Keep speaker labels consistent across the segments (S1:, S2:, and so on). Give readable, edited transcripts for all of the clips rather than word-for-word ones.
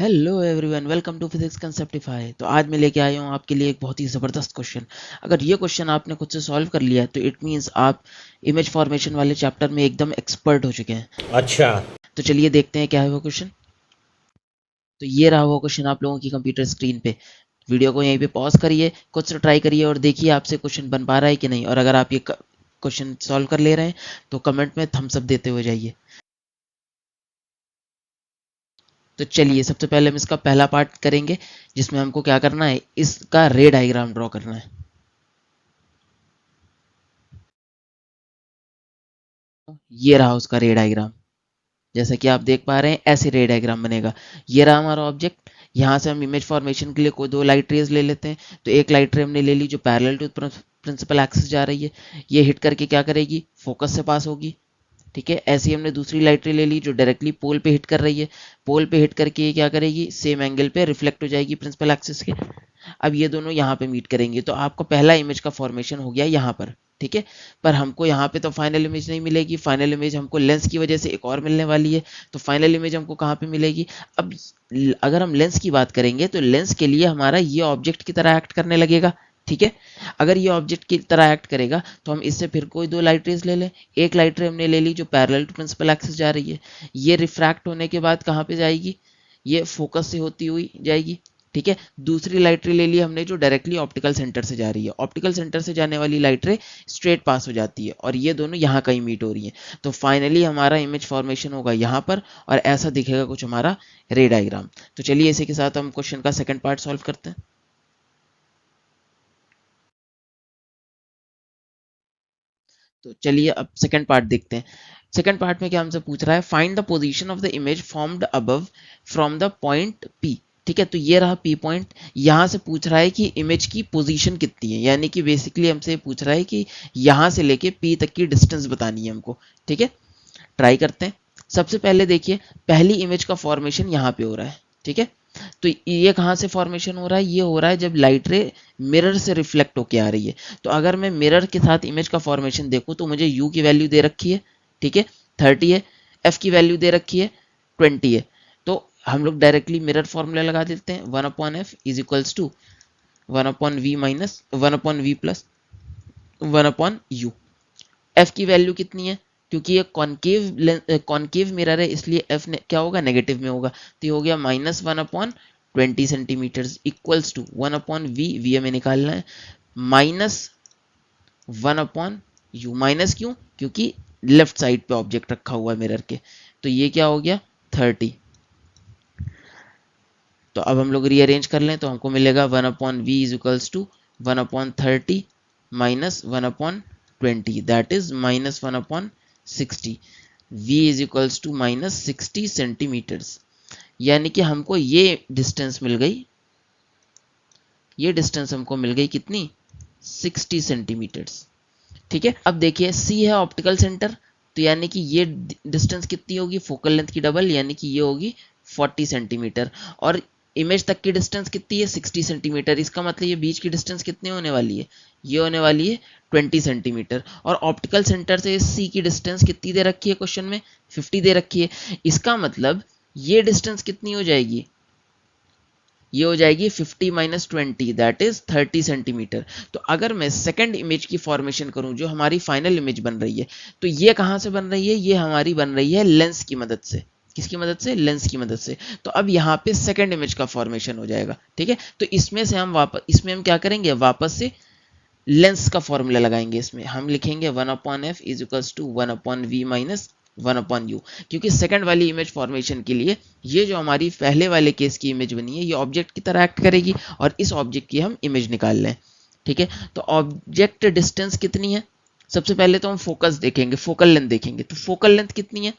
S1: Hello everyone, welcome to physics conceptify. तो आज मैं लेके आया हूँ आपके लिए एक बहुत ही ज़बरदस्त क्वेश्चन। अगर ये क्वेश्चन आपने खुद से सॉल्व कर लिया तो इट मीन्स आप इमेज फॉर्मेशन वाले चैप्टर में एकदम एक्सपर्ट हो चुके हैं।
S2: अच्छा।
S1: तो चलिए देखते हैं क्या है वो क्वेश्चन। तो ये रहा वो क्वेश्चन आप लोगों की कंप्यूटर स्क्रीन पे। वीडियो को यहीं पे पॉज करिए, खुद से ट्राई करिए और देखिए आपसे क्वेश्चन बन पा रहा है कि नहीं। और अगर आप ये क्वेश्चन सॉल्व कर ले रहे हैं तो कमेंट में थम्स अप देते हुए जाइए। तो चलिए सबसे पहले हम इसका पहला पार्ट करेंगे, जिसमें हमको क्या करना है, इसका रे डायग्राम ड्रॉ करना है। ये रहा उसका रे डायग्राम। जैसा कि आप देख पा रहे हैं ऐसे रे डायग्राम बनेगा। ये रहा हमारा ऑब्जेक्ट। यहाँ से हम इमेज फॉर्मेशन के लिए कोई दो लाइट रेज ले लेते हैं। तो एक लाइट रे हमने ले ली जो पैरेलल टू प्रिंसिपल एक्सिस जा रही है। ये हिट करके क्या करेगी, फोकस से पास होगी। ठीक है, ऐसे ही हमने दूसरी लाइट रे ले ली जो डायरेक्टली पोल पे हिट कर रही है। पोल पे हिट करके ये क्या करेगी, सेम एंगल पे रिफ्लेक्ट हो जाएगी प्रिंसिपल एक्सिस के। अब ये दोनों यहाँ पे मीट करेंगे तो आपको पहला इमेज का फॉर्मेशन हो गया यहाँ पर। ठीक है, पर हमको यहाँ पे तो फाइनल इमेज नहीं मिलेगी। फाइनल इमेज हमको लेंस की वजह से एक और मिलने वाली है। तो फाइनल इमेज हमको कहाँ पे मिलेगी। अब अगर हम लेंस की बात करेंगे तो लेंस के लिए हमारा ये ऑब्जेक्ट की तरह एक्ट करने लगेगा। ठीक है, अगर ये ऑब्जेक्ट की तरह एक्ट करेगा तो हम इससे फिर कोई दो लाइट रेज ले लें। एक लाइट रे हमने ले ली जो पैरेलल टू प्रिंसिपल एक्सिस जा रही है। ये रिफ्रैक्ट होने के बाद कहाँ पे जाएगी, ये फोकस से होती हुई जाएगी। ठीक है, दूसरी लाइट रे ले ली हमने जो डायरेक्टली ऑप्टिकल सेंटर से जा रही है। ऑप्टिकल सेंटर से जाने वाली लाइट रे स्ट्रेट पास हो जाती है और ये दोनों यहाँ कहीं मीट हो रही है। तो फाइनली हमारा इमेज फॉर्मेशन होगा यहाँ पर और ऐसा दिखेगा कुछ हमारा रे डायग्राम। तो चलिए इसी के साथ हम क्वेश्चन का सेकंड पार्ट सॉल्व करते हैं। तो चलिए अब सेकंड पार्ट देखते हैं। सेकंड पार्ट में क्या हमसे पूछ रहा है, find the position of the image formed above from the point P. ठीक है, तो ये रहा पी पॉइंट। यहाँ से पूछ रहा है कि इमेज की पोजीशन कितनी है, यानी कि बेसिकली हमसे पूछ रहा है कि यहाँ से लेके पी तक की डिस्टेंस बतानी है हमको। ठीक है, ट्राई करते हैं। सबसे पहले देखिए, पहली इमेज का फॉर्मेशन यहाँ पे हो रहा है। ठीक है, तो ये कहाँ से फॉर्मेशन हो रहा है, ये हो रहा है जब लाइट रे मिरर से रिफ्लेक्ट होके आ रही है। तो अगर मैं मिरर के साथ इमेज का फॉर्मेशन देखूँ तो मुझे u की वैल्यू दे रखी है। ठीक है, 30 है। f की वैल्यू दे रखी है 20 है। तो हम लोग डायरेक्टली मिरर फॉर्मूला लगा देते हैं, 1/f is equals to 1/v minus 1/v plus 1/u। F की वैल्यू कितनी है, क्योंकि ये कॉन्केव मिरर है इसलिए एफ क्या होगा, नेगेटिव में होगा। तो ये हो गया -1/20 सेंटीमीटर इक्वल्स टू 1/v हमें निकालना है -1/u। माइनस क्यों, क्योंकि लेफ्ट साइड पे ऑब्जेक्ट रखा हुआ है मिरर के। तो ये क्या हो गया 30। तो अब हम लोग रीअरेंज कर लें तो हमको मिलेगा 1/v is equals to 1/30 minus 1/20 that is -1/60। v is equals to -60 centimetres. यानी कि हमको ये डिस्टेंस मिल गई, ये डिस्टेंस हमको मिल गई कितनी, 60 सेंटीमीटर्स। ठीक है, अब देखिए c है ऑप्टिकल सेंटर। तो यानी कि ये डिस्टेंस कितनी होगी, फोकल लेंथ की डबल, यानी कि ये होगी 40 सेंटीमीटर। और इमेज तक की डिस्टेंस कितनी है, 60 सेंटीमीटर। इसका मतलब ये बीच की डिस्टेंस कितनी होने वाली है, ये होने वाली है 20 सेंटीमीटर। और ऑप्टिकल सेंटर से सी की डिस्टेंस कितनी दे रखी है क्वेश्चन में, 50 दे रखी है। इसका मतलब ये डिस्टेंस कितनी हो जाएगी, ये हो जाएगी 50 माइनस 20 दैट इज 30 सेंटीमीटर। तो अगर मैं सेकंड इमेज की फॉर्मेशन करूं जो हमारी फाइनल इमेज बन रही है, तो ये कहां से बन रही है, ये हमारी बन रही है लेंस की मदद से। किसकी मदद से, लेंस की मदद से। तो अब यहाँ पे सेकंड इमेज का फॉर्मेशन हो जाएगा। ठीक है, तो इसमें से हम वापस, इसमें हम क्या करेंगे, वापस से लेंस का फॉर्मूला लगाएंगे। इसमें हम लिखेंगे 1/f is equals to 1/v minus 1/u। क्योंकि सेकंड वाली इमेज फॉर्मेशन के लिए ये जो हमारी पहले वाले केस की इमेज बनी है ये ऑब्जेक्ट की तरह एक्ट करेगी और इस ऑब्जेक्ट की हम इमेज निकाल लें। ठीक है, तो ऑब्जेक्ट डिस्टेंस कितनी है, सबसे पहले तो हम फोकस देखेंगे, फोकल लेंथ देखेंगे। तो फोकल लेंथ कितनी है,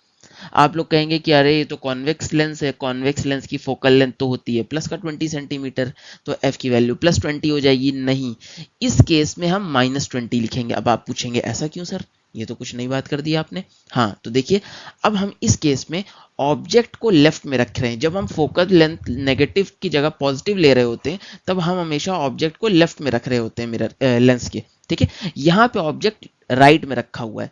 S1: आप लोग कहेंगे कि अरे ये तो कॉन्वेक्स लेंस है, कॉन्वेक्स लेंस की फोकल लेंथ तो होती है प्लस का 20 सेंटीमीटर, तो एफ की वैल्यू +20 हो जाएगी। नहीं, इस केस में हम -20 लिखेंगे। अब आप पूछेंगे ऐसा क्यों सर, ये तो कुछ नई बात कर दी आपने। हाँ, तो देखिए, अब हम इस केस में ऑब्जेक्ट को लेफ्ट में रख रहे हैं। जब हम फोकल लेंथ नेगेटिव की जगह पॉजिटिव ले रहे होते हैं तब हम हमेशा ऑब्जेक्ट को लेफ्ट में रख रहे होते हैं मिरर लेंस के। ठीक है, यहाँ पे ऑब्जेक्ट राइट में रखा हुआ है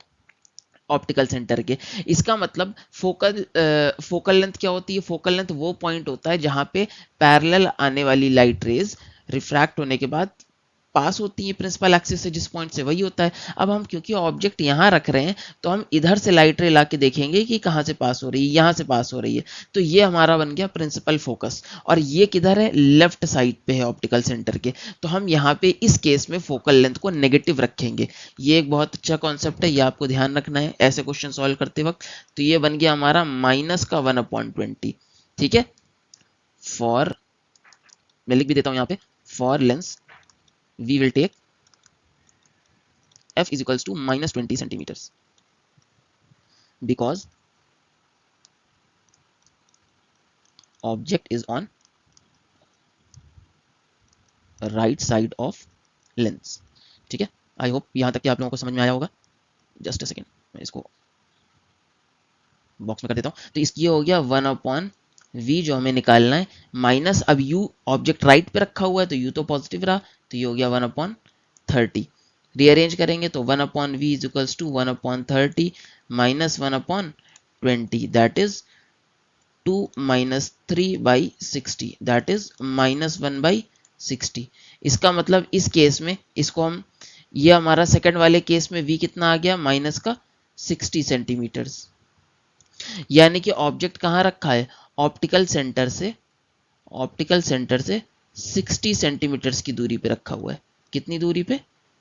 S1: ऑप्टिकल सेंटर के। इसका मतलब फोकल लेंथ क्या होती है? फोकल लेंथ वो पॉइंट होता है जहां पे पैरेलल आने वाली लाइट रेज रिफ्रैक्ट होने के बाद पास होती है प्रिंसिपल एक्सिस से, जिस पॉइंट से, वही होता है। अब हम क्योंकि ऑब्जेक्ट यहाँ रख रहे हैं तो हम इधर से लाइट रे ला के देखेंगे कि कहाँ से पास हो रही है, यहाँ से पास हो रही है। तो ये हमारा बन गया प्रिंसिपल फोकस, और ये किधर है? लेफ्ट साइड पे है ऑप्टिकल सेंटर के। तो हम यहाँ पे इस केस में फोकल लेंथ को नेगेटिव रखेंगे। ये एक बहुत अच्छा कॉन्सेप्ट है, ये आपको ध्यान रखना है ऐसे क्वेश्चन सॉल्व करते वक्त। तो ये बन गया हमारा माइनस का 1/20। ठीक है, फॉर, मैं लिख भी देता हूँ यहाँ पे, for Lenz we will take f is equals to minus 20 centimeters because object is on right side of lens। ठीक है, आई होप यहां तक कि आप लोगों को समझ में आया होगा। जस्ट अ सेकेंड, मैं इसको बॉक्स में कर देता हूं। तो इसकी हो गया 1/v जो हमें निकालना है, माइनस, अब u ऑब्जेक्ट राइट पे रखा हुआ है तो u तो पॉजिटिव रहा, तो ये हो गया 1/30। रीअरेंज करेंगे तो 1/v is equals to 1/30 minus 1/20, that is 2 minus 3/60, that is -1/60। इसका मतलब इस केस में इसको हम, ये हमारा सेकंड वाले केस में v कितना आ गया? माइनस का 60 सेंटीमीटर्स। यानी कि ऑब्जेक्ट कहाँ रखा है? ऑप्टिकल सेंटर से 60 सेंटीमीटर्स की दूरी पे रखा हुआ है। कितनी दूरी पे?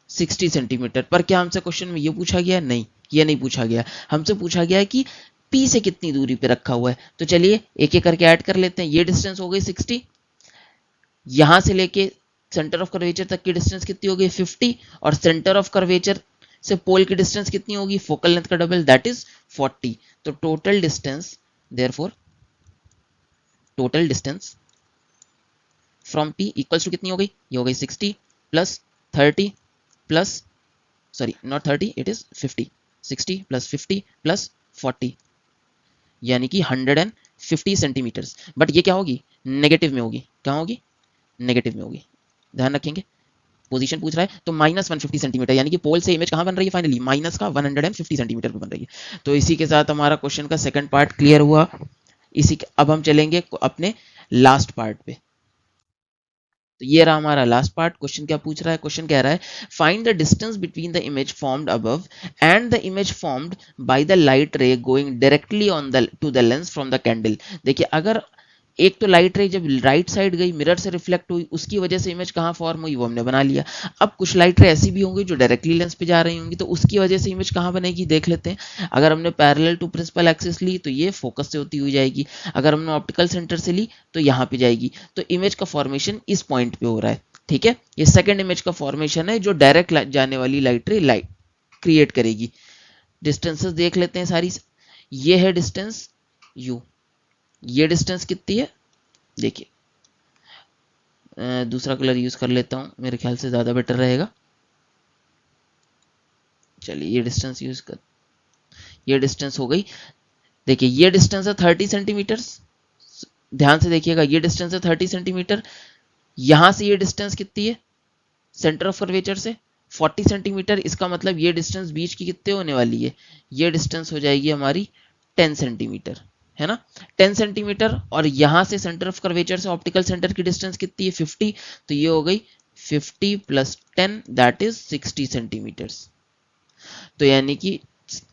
S1: 60 सेंटीमीटर पर। क्या हमसे क्वेश्चन में ये पूछा गया? नहीं, ये नहीं पूछा गया। हमसे पूछा गया है कि P से कितनी दूरी पे रखा हुआ है। तो चलिए एक एक करके ऐड कर लेते हैं। ये डिस्टेंस हो गई 60, यहां से लेके सेंटर ऑफ कर्वेचर तक की डिस्टेंस कितनी हो गई? 50, और सेंटर ऑफ कर्वेचर से पोल की डिस्टेंस कितनी होगी? फोकल लेंथ का डबल, दैट इज 40। तो total distance, therefore total distance from P equals to कितनी हो गई? ये हो गई 60 plus 30 plus, sorry not 30, it is 50। 60 plus 50 plus 40, यानी कि 150 सेंटीमीटर्स। बट ये क्या होगी? नेगेटिव में होगी। क्या होगी? नेगेटिव में होगी, ध्यान रखेंगे। पोजीशन पूछ रहा है तो -150 सेंटीमीटर, यानी कि पोल से इमेज कहां बन रही है? फाइनली माइनस का 150 सेंटीमीटर पे बन रही है। तो इसी के साथ हमारा क्वेश्चन का सेकंड पार्ट क्लियर हुआ। अब हम चलेंगे अपने लास्ट पार्ट पे। तो ये रहा हमारा लास्ट पार्ट। क्वेश्चन क्या पूछ रहा है? क्वेश्चन कह रहा है find the distance between the image formed above and the image formed by the light रे going directly on the two the lens from the candle. देखिए, अगर एक तो लाइट रे जब राइट साइड गई, मिरर से रिफ्लेक्ट हुई, उसकी वजह से इमेज कहाँ फॉर्म हुई वो हमने बना लिया। अब कुछ लाइट रे ऐसी भी होंगी जो डायरेक्टली लेंस पे जा रही होंगी, तो उसकी वजह से इमेज कहाँ बनेगी देख लेते हैं। अगर हमने पैरेलल टू प्रिंसिपल एक्सिस ली तो ये फोकस से होती हुई जाएगी, अगर हमने ऑप्टिकल सेंटर से ली तो यहाँ पे जाएगी। तो इमेज का फॉर्मेशन इस पॉइंट पे हो रहा है। ठीक है, ये सेकेंड इमेज का फॉर्मेशन है जो डायरेक्ट जाने वाली लाइट रे क्रिएट करेगी। डिस्टेंसेस देख लेते हैं सारी। ये है डिस्टेंस u, ये डिस्टेंस कितनी है? देखिए, दूसरा कलर यूज कर लेता हूं, मेरे ख्याल से ज्यादा बेटर रहेगा। चलिए ये डिस्टेंस यूज कर, ये डिस्टेंस हो गई। देखिए ये डिस्टेंस है 30 सेंटीमीटर, ध्यान से देखिएगा, ये डिस्टेंस है 30 सेंटीमीटर। यहां से ये डिस्टेंस कितनी है सेंटर ऑफ कर्वेचर से? 40 सेंटीमीटर। इसका मतलब ये डिस्टेंस बीच की कितने होने वाली है? ये डिस्टेंस हो जाएगी हमारी 10 सेंटीमीटर, है ना, 10 सेंटीमीटर। और यहां से सेंटर ऑफ कर्वेचर से ऑप्टिकल सेंटर की डिस्टेंस कितनी है? 50। तो ये हो गई 50 प्लस 10, दैट इज 60 सेंटीमीटर्स। तो यानी कि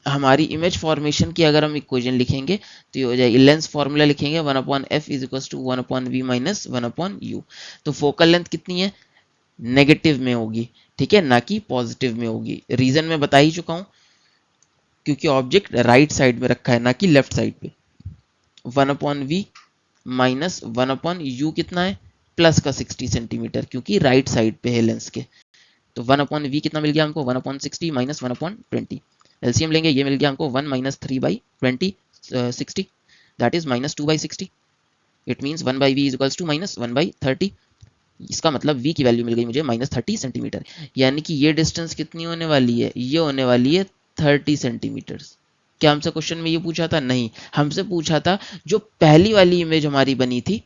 S1: हमारी इमेज फॉर्मेशन की अगर हम इक्वेशन लिखेंगे तो ये हो जाएगी, लेंस फॉर्मूला लिखेंगे 1/f is equal to 1/v minus 1/u। तो फोकल लेंथ कितनी है? नेगेटिव में होगी, ठीक है, ना कि पॉजिटिव में होगी। रीजन मैं बता ही चुका हूं, क्योंकि ऑब्जेक्ट राइट साइड में रखा है ना कि लेफ्ट साइड पे। 1/v माइनस 1/u कितना है? प्लस का 60 सेंटीमीटर, क्योंकि राइट साइड पे है लेंस के। तो 1/v कितना मिल गया हमको? 1/60 माइनस 1/20। एलसीएम लेंगे, ये मिल गया हमको 1 minus 3/20 60, that is -2/60। It means 1/v is equals to minus 1/30। इसका मतलब v की वैल्यू मिल गई मुझे -30 सेंटीमीटर। यानी कि ये डिस्टेंस कितनी होने वाली है? ये होने वाली है 30 सेंटीमीटर। क्या हमसे क्वेश्चन में ये पूछा था? नहीं, हमसे पूछा था जो पहली वाली इमेज हमारी बनी थी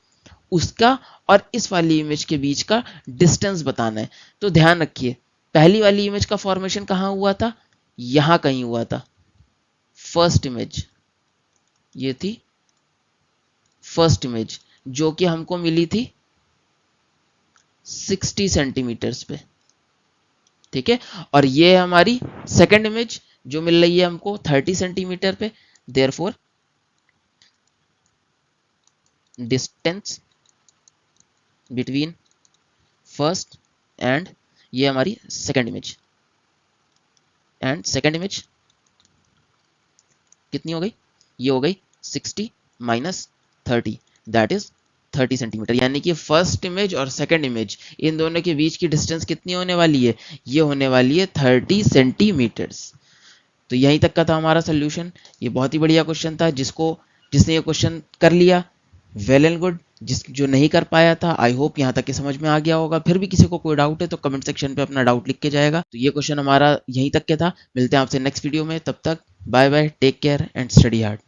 S1: उसका और इस वाली इमेज के बीच का डिस्टेंस बताना है। तो ध्यान रखिए, पहली वाली इमेज का फॉर्मेशन कहाँ हुआ था? यहां कहीं हुआ था, फर्स्ट इमेज, ये थी फर्स्ट इमेज जो कि हमको मिली थी 60 सेंटीमीटर्स पे, ठीक है। और ये है हमारी सेकंड इमेज जो मिल रही है हमको 30 सेंटीमीटर पे। Therefore distance between first and, ये हमारी second image, and second image कितनी हो गई, ये हो गई 60 माइनस 30, दैट इज 30 सेंटीमीटर। यानी कि फर्स्ट इमेज और सेकंड इमेज इन दोनों के बीच की डिस्टेंस कितनी होने वाली है, ये होने वाली है 30 सेंटीमीटर्स। तो यहीं तक का था हमारा सोल्यूशन। ये बहुत ही बढ़िया क्वेश्चन था, जिसने ये क्वेश्चन कर लिया वेल एंड गुड, जो नहीं कर पाया था आई होप यहाँ तक के समझ में आ गया होगा। फिर भी किसी को कोई डाउट है तो कमेंट सेक्शन पे अपना डाउट लिख के जाएगा। तो ये क्वेश्चन हमारा यहीं तक के था। मिलते हैं आपसे नेक्स्ट वीडियो में, तब तक bye bye, take care and study hard.